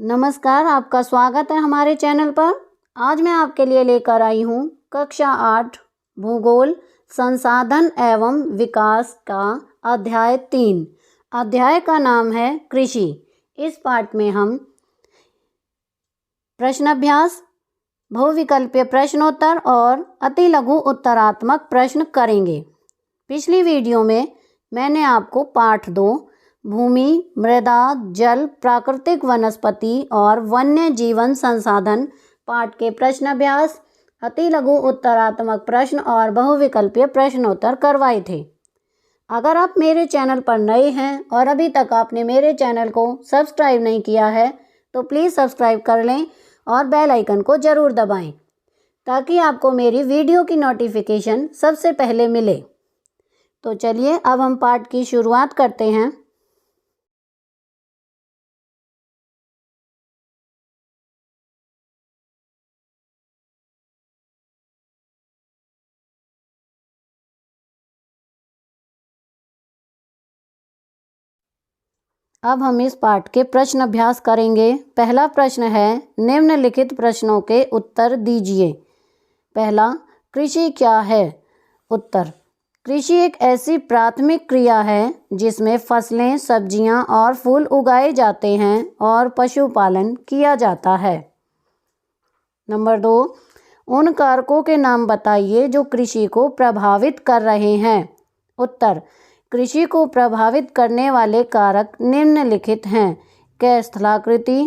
नमस्कार, आपका स्वागत है हमारे चैनल पर। आज मैं आपके लिए लेकर आई हूँ कक्षा 8 भूगोल संसाधन एवं विकास का अध्याय 3। अध्याय का नाम है कृषि। इस पाठ में हम प्रश्नाभ्यास, बहुविकल्पीय प्रश्नोत्तर और अति लघु उत्तरात्मक प्रश्न करेंगे। पिछली वीडियो में मैंने आपको पाठ 2 भूमि, मृदा, जल, प्राकृतिक वनस्पति और वन्य जीवन संसाधन पाठ के प्रश्नाभ्यास, अति लघु उत्तरात्मक प्रश्न और बहुविकल्पीय प्रश्नोत्तर करवाए थे। अगर आप मेरे चैनल पर नए हैं और अभी तक आपने मेरे चैनल को सब्सक्राइब नहीं किया है तो प्लीज़ सब्सक्राइब कर लें और बेल आइकन को ज़रूर दबाएं ताकि आपको मेरी वीडियो की नोटिफिकेशन सबसे पहले मिले। तो चलिए अब हम पाठ की शुरुआत करते हैं। अब हम इस पाठ के प्रश्न अभ्यास करेंगे। पहला प्रश्न है, निम्नलिखित प्रश्नों के उत्तर दीजिए। पहला, कृषि क्या है? उत्तर, कृषि एक ऐसी प्राथमिक क्रिया है जिसमें फसलें, सब्जियां और फूल उगाए जाते हैं और पशुपालन किया जाता है। नंबर 2, उन कारकों के नाम बताइए जो कृषि को प्रभावित कर रहे हैं। उत्तर, कृषि को प्रभावित करने वाले कारक निम्नलिखित हैं। क स्थलाकृति,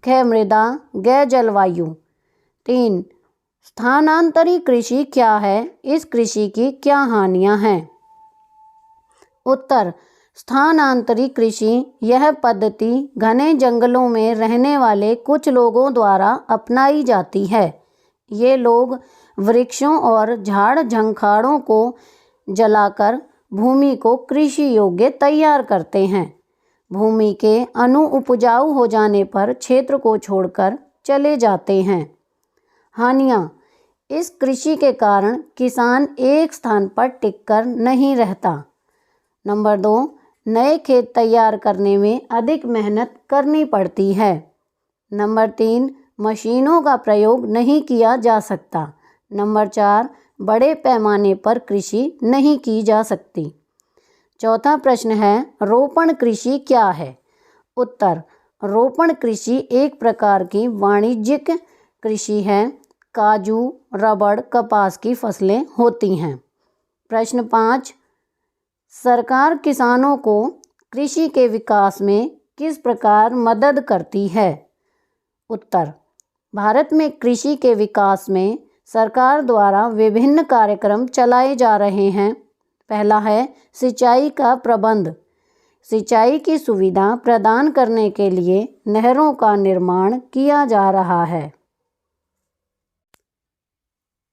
ख मृदा, ग जलवायु। 3, स्थानांतरी कृषि क्या है? इस कृषि की क्या हानियां हैं? उत्तर, स्थानांतरी कृषि यह पद्धति घने जंगलों में रहने वाले कुछ लोगों द्वारा अपनाई जाती है। ये लोग वृक्षों और झाड़ झंखाड़ों को जलाकर भूमि को कृषि योग्य तैयार करते हैं। भूमि के अनुपजाऊ हो जाने पर क्षेत्र को छोड़कर चले जाते हैं। हानियाँ, इस कृषि के कारण किसान एक स्थान पर टिककर नहीं रहता। नंबर 2, नए खेत तैयार करने में अधिक मेहनत करनी पड़ती है। नंबर 3, मशीनों का प्रयोग नहीं किया जा सकता। नंबर 4, बड़े पैमाने पर कृषि नहीं की जा सकती। चौथा प्रश्न है, रोपण कृषि क्या है? उत्तर, रोपण कृषि एक प्रकार की वाणिज्यिक कृषि है। काजू, रबड़, कपास की फसलें होती हैं। प्रश्न 5, सरकार किसानों को कृषि के विकास में किस प्रकार मदद करती है? उत्तर, भारत में कृषि के विकास में सरकार द्वारा विभिन्न कार्यक्रम चलाए जा रहे हैं। पहला है सिंचाई का प्रबंध। सिंचाई की सुविधा प्रदान करने के लिए नहरों का निर्माण किया जा रहा है।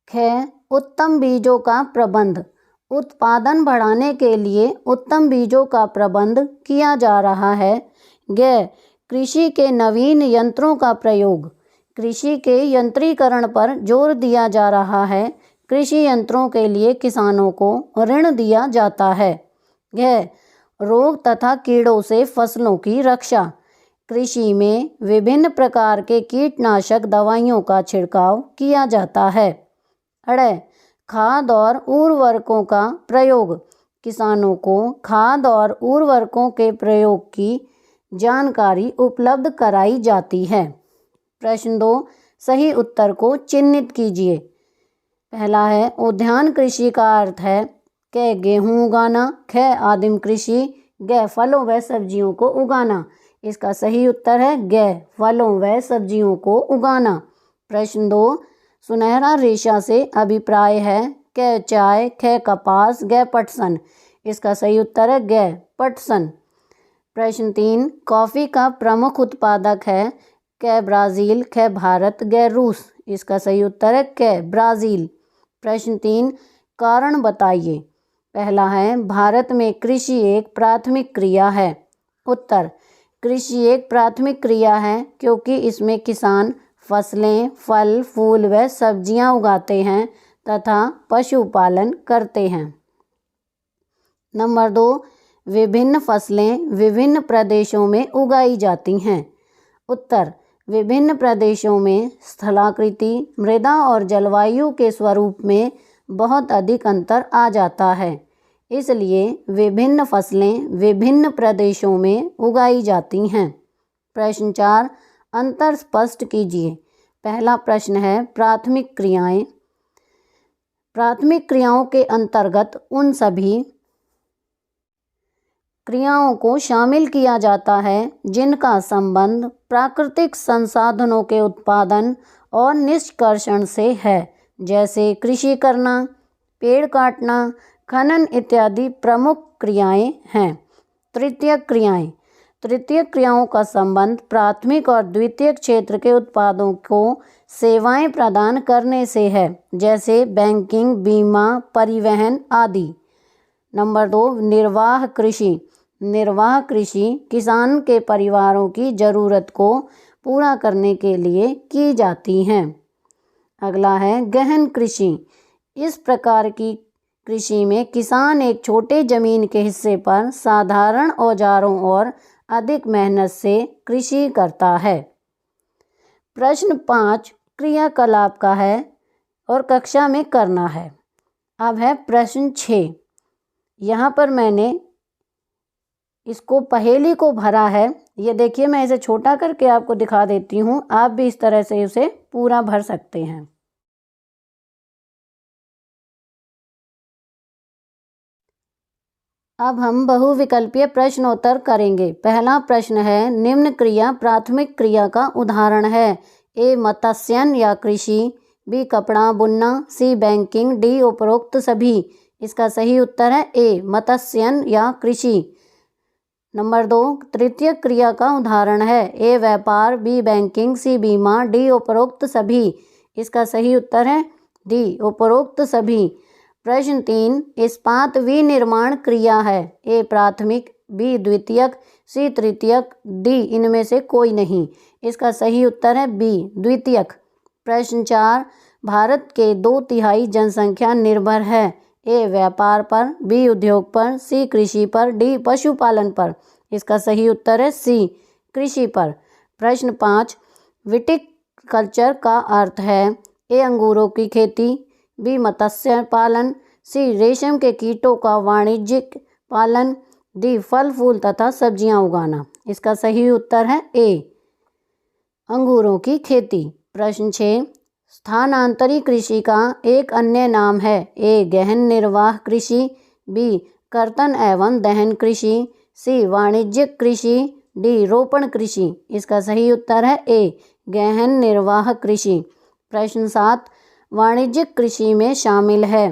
ख उत्तम बीजों का प्रबंध। उत्पादन बढ़ाने के लिए उत्तम बीजों का प्रबंध किया जा रहा है। ग कृषि के नवीन यंत्रों का प्रयोग। कृषि के यंत्रीकरण पर जोर दिया जा रहा है। कृषि यंत्रों के लिए किसानों को ऋण दिया जाता है। घ रोग तथा कीड़ों से फसलों की रक्षा। कृषि में विभिन्न प्रकार के कीटनाशक दवाइयों का छिड़काव किया जाता है। अड़ खाद और उर्वरकों का प्रयोग। किसानों को खाद और उर्वरकों के प्रयोग की जानकारी उपलब्ध कराई जाती है। प्रश्न 2, सही उत्तर को चिन्हित कीजिए। पहला है, उद्यान कृषि का अर्थ है क गेहूँ उगाना, ख आदिम कृषि, ग फलों व सब्जियों को उगाना। इसका सही उत्तर है ग फलों व सब्जियों को उगाना। प्रश्न 2, सुनहरा रेशा से अभिप्राय है क चाय, ख कपास, ग पटसन। इसका सही उत्तर है ग पटसन। प्रश्न 3, कॉफ़ी का प्रमुख उत्पादक है क ब्राज़ील, ख भारत, ग रूस। इसका सही उत्तर है क ब्राज़ील। प्रश्न 3, कारण बताइए। पहला है, भारत में कृषि एक प्राथमिक क्रिया है। उत्तर, कृषि एक प्राथमिक क्रिया है क्योंकि इसमें किसान फसलें, फल, फूल व सब्जियां उगाते हैं तथा पशुपालन करते हैं। नंबर 2, विभिन्न फसलें विभिन्न प्रदेशों में उगाई जाती हैं। उत्तर, विभिन्न प्रदेशों में स्थलाकृति, मृदा और जलवायु के स्वरूप में बहुत अधिक अंतर आ जाता है। इसलिए विभिन्न फसलें विभिन्न प्रदेशों में उगाई जाती हैं। प्रश्न 4, अंतर स्पष्ट कीजिए। पहला प्रश्न है प्राथमिक क्रियाएं। प्राथमिक क्रियाओं के अंतर्गत उन सभी क्रियाओं को शामिल किया जाता है जिनका संबंध प्राकृतिक संसाधनों के उत्पादन और निष्कर्षण से है, जैसे कृषि करना, पेड़ काटना, खनन इत्यादि प्रमुख क्रियाएं हैं। तृतीयक क्रियाएं। तृतीयक क्रियाओं का संबंध प्राथमिक और द्वितीयक क्षेत्र के उत्पादों को सेवाएं प्रदान करने से है, जैसे बैंकिंग, बीमा, परिवहन आदि। नंबर 2, निर्वाह कृषि। निर्वाह कृषि किसान के परिवारों की ज़रूरत को पूरा करने के लिए की जाती हैं। अगला है गहन कृषि। इस प्रकार की कृषि में किसान एक छोटे जमीन के हिस्से पर साधारण औजारों और अधिक मेहनत से कृषि करता है। प्रश्न 5 क्रियाकलाप का है और कक्षा में करना है। अब है प्रश्न 6। यहाँ पर मैंने इसको पहेली को भरा है। ये देखिए, मैं इसे छोटा करके आपको दिखा देती हूँ। आप भी इस तरह से उसे पूरा भर सकते हैं। अब हम बहुविकल्पीय प्रश्नोत्तर करेंगे। पहला प्रश्न है निम्न क्रिया प्राथमिक क्रिया का उदाहरण है। ए मत्स्यन या कृषि, बी कपड़ा बुनना, सी बैंकिंग, डी उपरोक्त सभी। इसका सही उत्तर है ए मत्स्यन या कृषि। नंबर 2 तृतीय क्रिया का उदाहरण है। ए व्यापार, बी बैंकिंग, सी बीमा, डी उपरोक्त सभी। इसका सही उत्तर है डी उपरोक्त सभी। प्रश्न 3 इस्पात विनिर्माण क्रिया है। ए प्राथमिक, बी द्वितीयक, सी तृतीयक, डी इनमें से कोई नहीं। इसका सही उत्तर है बी द्वितीयक। प्रश्न 4 भारत के 2/3 जनसंख्या निर्भर है। ए व्यापार पर, बी उद्योग पर, सी कृषि पर, डी पशुपालन पर। इसका सही उत्तर है सी कृषि पर। प्रश्न 5 विटिकल्चर का अर्थ है। ए अंगूरों की खेती, बी मत्स्य पालन, सी रेशम के कीटों का वाणिज्यिक पालन, डी फल फूल तथा सब्जियां उगाना। इसका सही उत्तर है ए अंगूरों की खेती। प्रश्न 6 स्थानांतरी कृषि का एक अन्य नाम है। ए गहन निर्वाह कृषि, बी कर्तन एवं दहन कृषि, सी वाणिज्यिक कृषि, डी रोपण कृषि। इसका सही उत्तर है ए गहन निर्वाह कृषि। प्रश्न 7 वाणिज्यिक कृषि में शामिल है।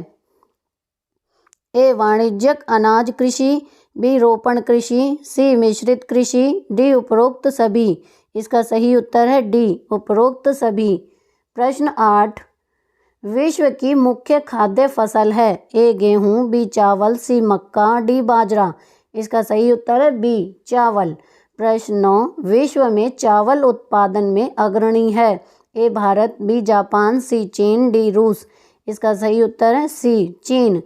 ए वाणिज्यिक अनाज कृषि, बी रोपण कृषि, सी मिश्रित कृषि, डी उपरोक्त सभी। इसका सही उत्तर है डी उपरोक्त सभी। प्रश्न 8 विश्व की मुख्य खाद्य फसल है। ए गेहूँ, बी चावल, सी मक्का, डी बाजरा। इसका सही उत्तर है बी चावल। प्रश्न 9 विश्व में चावल उत्पादन में अग्रणी है। ए भारत, बी जापान, सी चीन, डी रूस। इसका सही उत्तर है सी चीन।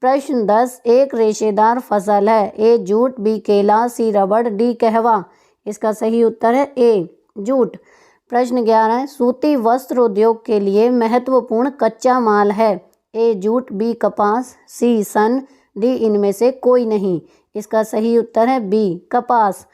प्रश्न 10 एक रेशेदार फसल है। ए जूट, बी केला, सी रबड़, डी कहवा। इसका सही उत्तर है ए जूट। प्रश्न 11 सूती वस्त्र उद्योग के लिए महत्वपूर्ण कच्चा माल है। ए जूट, बी कपास, सी सन, डी इनमें से कोई नहीं। इसका सही उत्तर है बी कपास।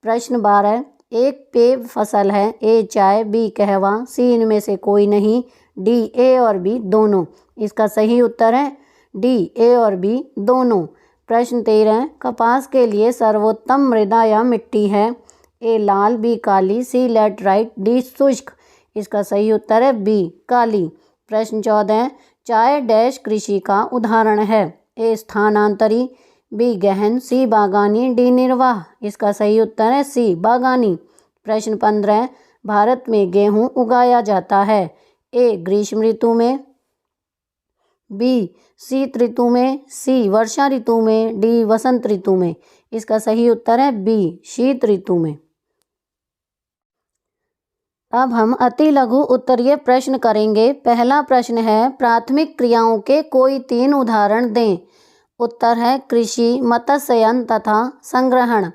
प्रश्न 12 एक पेय फसल है। ए चाय, बी कहवा, सी इनमें से कोई नहीं, डी ए और बी दोनों। इसका सही उत्तर है डी ए और बी दोनों। प्रश्न 13 कपास के लिए सर्वोत्तम मृदा या मिट्टी है। ए लाल, बी काली, सी लैटराइट, डी शुष्क। इसका सही उत्तर है बी काली। प्रश्न 14 चाय डैश कृषि का उदाहरण है। ए स्थानांतरी, बी गहन, सी बागानी, डी निर्वाह। इसका सही उत्तर है सी बागानी। प्रश्न 15 भारत में गेहूं उगाया जाता है। ए ग्रीष्म ऋतु में, बी शीत ऋतु में, सी वर्षा ऋतु में, डी वसंत ऋतु में। इसका सही उत्तर है बी शीत ऋतु में। अब हम अति लघु उत्तरीय प्रश्न करेंगे। पहला प्रश्न है प्राथमिक क्रियाओं के कोई 3 उदाहरण दें। उत्तर है कृषि, मत्स्यन तथा संग्रहण।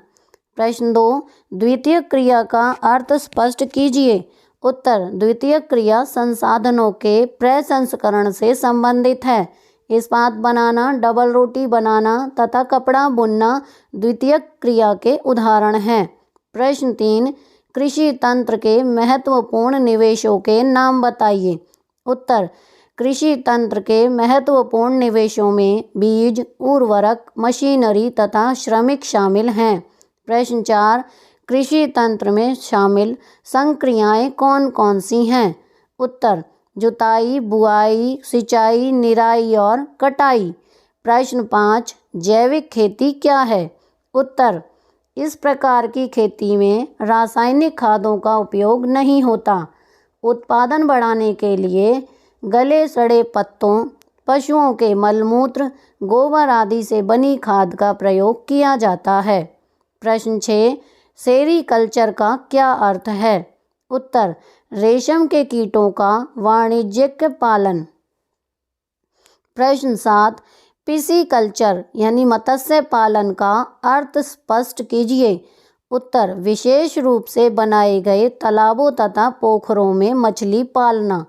प्रश्न 2, द्वितीयक क्रिया का अर्थ स्पष्ट कीजिए। उत्तर, द्वितीयक क्रिया संसाधनों के प्रसंस्करण से संबंधित है। इस्पात बनाना, डबल रोटी बनाना तथा कपड़ा बुनना द्वितीयक क्रिया के उदाहरण हैं। प्रश्न 3, कृषि तंत्र के महत्वपूर्ण निवेशों के नाम बताइए। उत्तर, कृषि तंत्र के महत्वपूर्ण निवेशों में बीज, उर्वरक, मशीनरी तथा श्रमिक शामिल हैं। प्रश्न 4, कृषि तंत्र में शामिल संक्रियाएं कौन कौन सी हैं। उत्तर, जुताई, बुआई, सिंचाई, निराई और कटाई। प्रश्न 5, जैविक खेती क्या है। उत्तर, इस प्रकार की खेती में रासायनिक खादों का उपयोग नहीं होता। उत्पादन बढ़ाने के लिए गले सड़े पत्तों, पशुओं के मलमूत्र, गोबर आदि से बनी खाद का प्रयोग किया जाता है। प्रश्न 6, सेरीकल्चर का क्या अर्थ है। उत्तर, रेशम के कीटों का वाणिज्यिक पालन। प्रश्न 7, पिसीकल्चर यानी मत्स्य पालन का अर्थ स्पष्ट कीजिए। उत्तर, विशेष रूप से बनाए गए तालाबों तथा पोखरों में मछली पालना।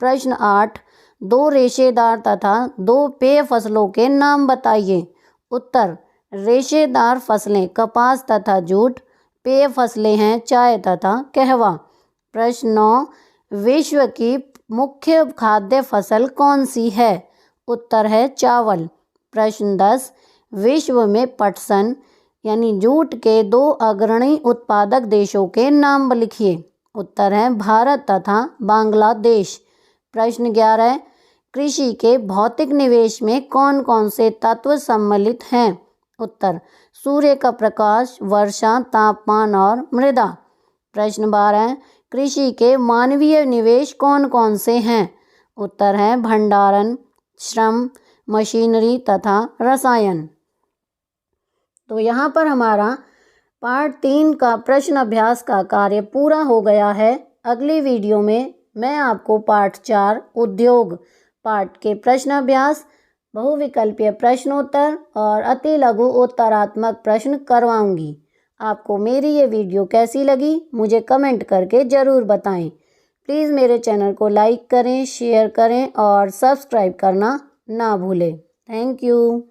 प्रश्न 8, 2 रेशेदार तथा 2 पेय फसलों के नाम बताइए। उत्तर, रेशेदार फसलें कपास तथा जूट, पेय फसलें हैं चाय तथा कहवा। प्रश्न 9, विश्व की मुख्य खाद्य फसल कौन सी है। उत्तर है चावल। प्रश्न 10, विश्व में पटसन यानी जूट के 2 अग्रणी उत्पादक देशों के नाम लिखिए। उत्तर है भारत तथा बांग्लादेश। प्रश्न 11, कृषि के भौतिक निवेश में कौन कौन से तत्व सम्मिलित हैं। उत्तर, सूर्य का प्रकाश, वर्षा, तापमान और मृदा। प्रश्न 12, कृषि के मानवीय निवेश कौन कौन से हैं। उत्तर है भंडारण, श्रम, मशीनरी तथा रसायन। तो यहाँ पर हमारा पार्ट 3 का प्रश्न अभ्यास का कार्य पूरा हो गया है। अगली वीडियो में मैं आपको पार्ट 4 उद्योग पाठ के प्रश्न अभ्यास, बहुविकल्पीय प्रश्नोत्तर और अति लघु उत्तरात्मक प्रश्न करवाऊंगी। आपको मेरी ये वीडियो कैसी लगी मुझे कमेंट करके ज़रूर बताएं। प्लीज़ मेरे चैनल को लाइक करें, शेयर करें और सब्सक्राइब करना ना भूलें। Thank you.